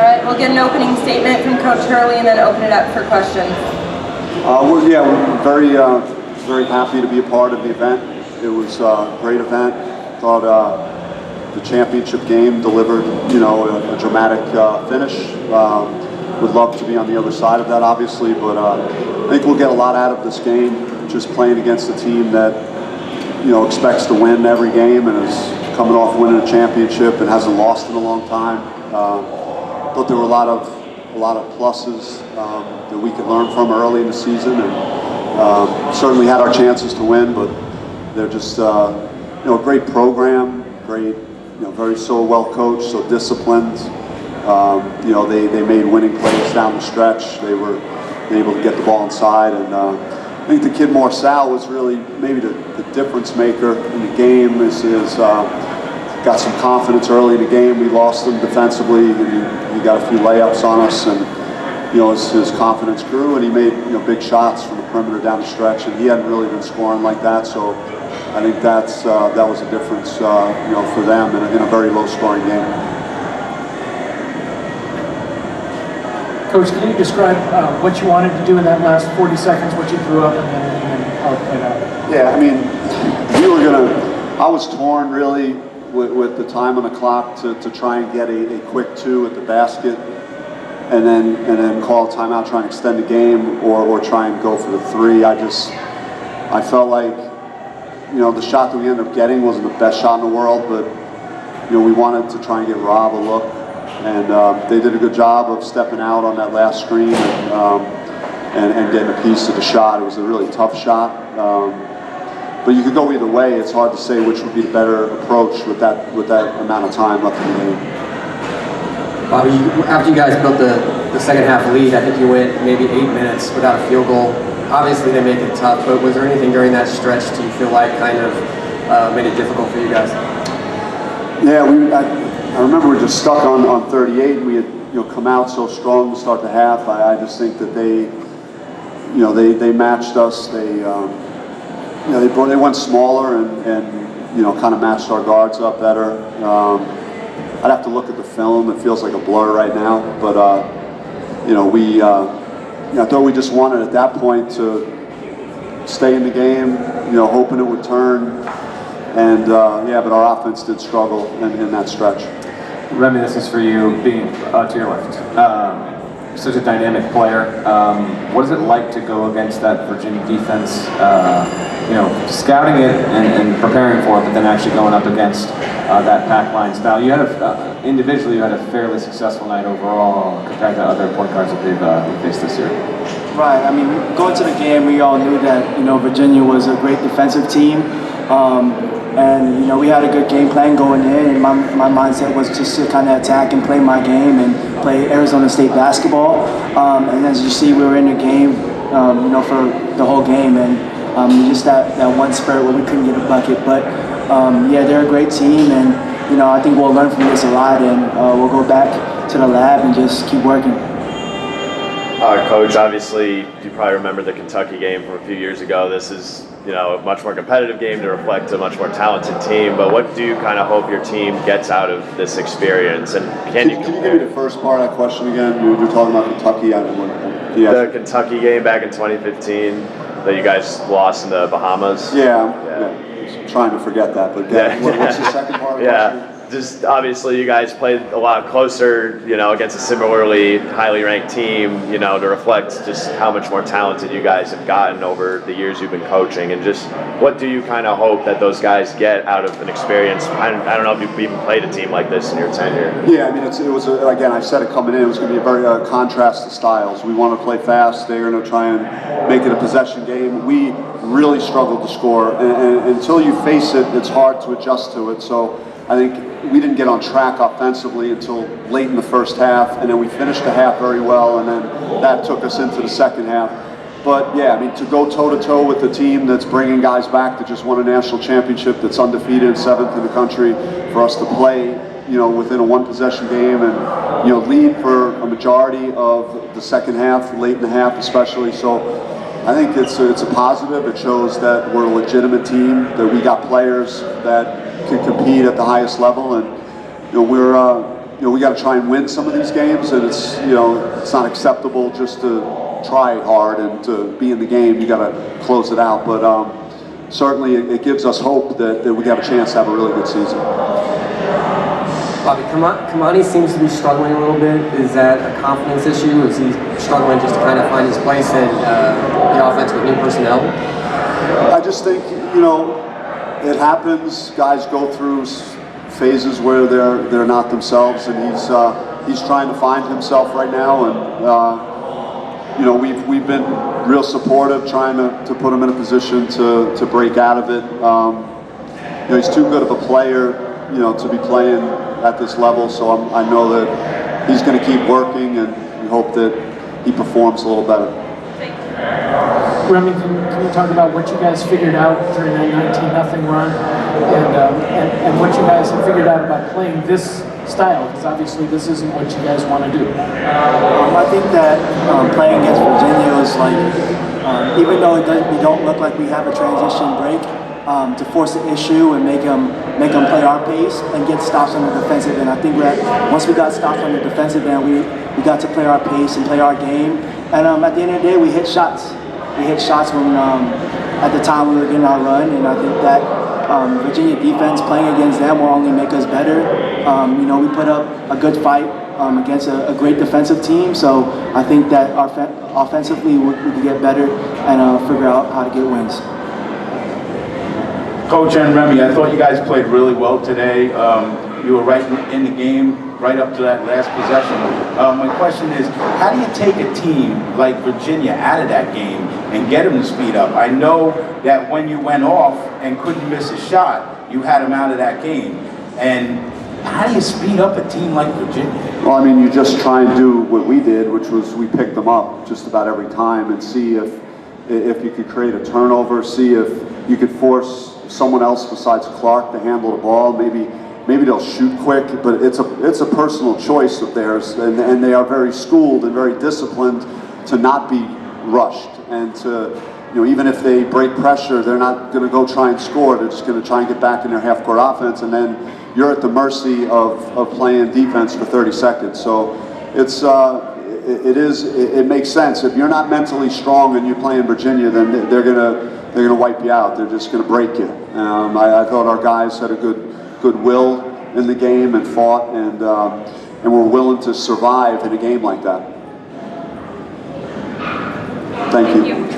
All right, we'll get an opening statement from Coach Hurley and then open it up for questions. We're very happy to be a part of the event. It was a great event. Thought the championship game delivered, a dramatic finish. Would love to be on the other side of that, obviously, but I think we'll get a lot out of this game. Just playing against a team that, expects to win every game and is coming off winning a championship and hasn't lost in a long time. Thought there were a lot of pluses that we could learn from early in the season, and certainly had our chances to win. But they're just a great program, great, very so well coached, so disciplined. They made winning plays down the stretch. They were able to get the ball inside, and I think the kid Marcel was really maybe the difference maker in the game. Got some confidence early in the game. We lost him defensively, and he got a few layups on us, and his confidence grew, and he made big shots from the perimeter down the stretch, and he hadn't really been scoring like that. So I think that was a difference for them in a very low scoring game. Coach, can you describe what you wanted to do in that last 40 seconds, what you threw up, and then how it played out? Yeah, I mean, I was torn really with the time on the clock to try and get a quick 2 at the basket, and then call a timeout, try and extend the game, or try and go for the 3. I felt like, the shot that we ended up getting wasn't the best shot in the world, but, we wanted to try and get Rob a look. And they did a good job of stepping out on that last screen and getting a piece of the shot. It was a really tough shot. But you could go either way. It's hard to say which would be the better approach with that amount of time left in the game. Bobby, after you guys built the second half lead, I think you went maybe 8 minutes without a field goal. Obviously they make it tough, but was there anything during that stretch do you feel like kind of made it difficult for you guys? Yeah, I remember we were just stuck on 38, and we had come out so strong to start the half. I just think that they matched us. They went smaller and kind of matched our guards up better. I'd have to look at the film. It feels like a blur right now, but I thought we just wanted at that point to stay in the game, hoping it would turn. And but our offense did struggle in that stretch. Remy, this is for you, being to your left. Such a dynamic player. What is it like to go against that Virginia defense? Scouting it and preparing for it, but then actually going up against that pack line style. You had individually, you had a fairly successful night overall compared to other point guards that they've faced this year. Right. I mean, going to the game, we all knew that Virginia was a great defensive team. And we had a good game plan going in, and my mindset was just to kind of attack and play my game and play Arizona State basketball. And as you see, we were in the game, for the whole game, and just that one spurt where we couldn't get a bucket. But they're a great team, and I think we'll learn from this a lot, and we'll go back to the lab and just keep working. Coach, obviously you probably remember the Kentucky game from a few years ago. This is a much more competitive game to reflect a much more talented team, but what do you kind of hope your team gets out of this experience? And can you give me the first part of that question again? You're talking about Kentucky. The Kentucky game back in 2015 that you guys lost in the Bahamas. Yeah. I'm trying to forget that, but what's the second part of the question? Just obviously you guys played a lot closer, against a similarly highly ranked team, to reflect just how much more talented you guys have gotten over the years you've been coaching, and just what do you kind of hope that those guys get out of an experience? I don't know if you've even played a team like this in your tenure. Yeah, I mean, it was again, I said it coming in, it was going to be a very contrast to styles. We want to play fast. They're going to try and make it a possession game. We really struggled to score, and until you face it, it's hard to adjust to it. So I think we didn't get on track offensively until late in the first half, and then we finished the half very well, and then that took us into the second half. But yeah, I mean, to go toe-to-toe with a team that's bringing guys back that just won a national championship, that's undefeated, 7th in the country, for us to play, within a one-possession game and, lead for a majority of the second half, late in the half especially. So I think it's a positive. It shows that we're a legitimate team, that we got players that can compete at the highest level, and we're we got to try and win some of these games, and it's it's not acceptable just to try hard and to be in the game. You got to close it out, but certainly it gives us hope that we got a chance to have a really good season. Bobby, Kamani seems to be struggling a little bit. Is that a confidence issue? Is he struggling just to kind of find his place in the offense with new personnel? I just think, it happens. Guys go through phases where they're not themselves, and he's trying to find himself right now. And we've been real supportive, trying to put him in a position to break out of it. He's too good of a player, to be playing at this level. So I know that he's going to keep working, and we hope that he performs a little better. Remy, can you talk about what you guys figured out during that 19-0 run, and what you guys have figured out about playing this style? Because obviously this isn't what you guys want to do. I think that playing against Virginia is like, even though we don't look like we have a transition break, to force the issue and make them play our pace and get stops on the defensive end. I think once we got stops on the defensive end, we got to play our pace and play our game. And at the end of the day, we hit shots. We hit shots when at the time we were getting our run, and I think that Virginia defense playing against them will only make us better. We put up a good fight against a great defensive team, so I think that offensively we can get better and figure out how to get wins. Coach and Remy, I thought you guys played really well today. You were right in the game, right up to that last possession. My question is, how do you take a team like Virginia out of that game and get them to speed up? I know that when you went off and couldn't miss a shot, you had them out of that game. And how do you speed up a team like Virginia? Well, I mean, you just try and do what we did, which was we picked them up just about every time and see if you could create a turnover, see if you could force someone else besides Clark to handle the ball. Maybe they'll shoot quick, but it's a personal choice of theirs, and they are very schooled and very disciplined to not be rushed, and to even if they break pressure, they're not going to go try and score. They're just going to try and get back in their half-court offense, and then you're at the mercy of playing defense for 30 seconds. So it makes sense. If you're not mentally strong and you're playing Virginia, then they're gonna wipe you out. They're just gonna break you. I thought our guys had a good will in the game and fought, and were willing to survive in a game like that. Thank you.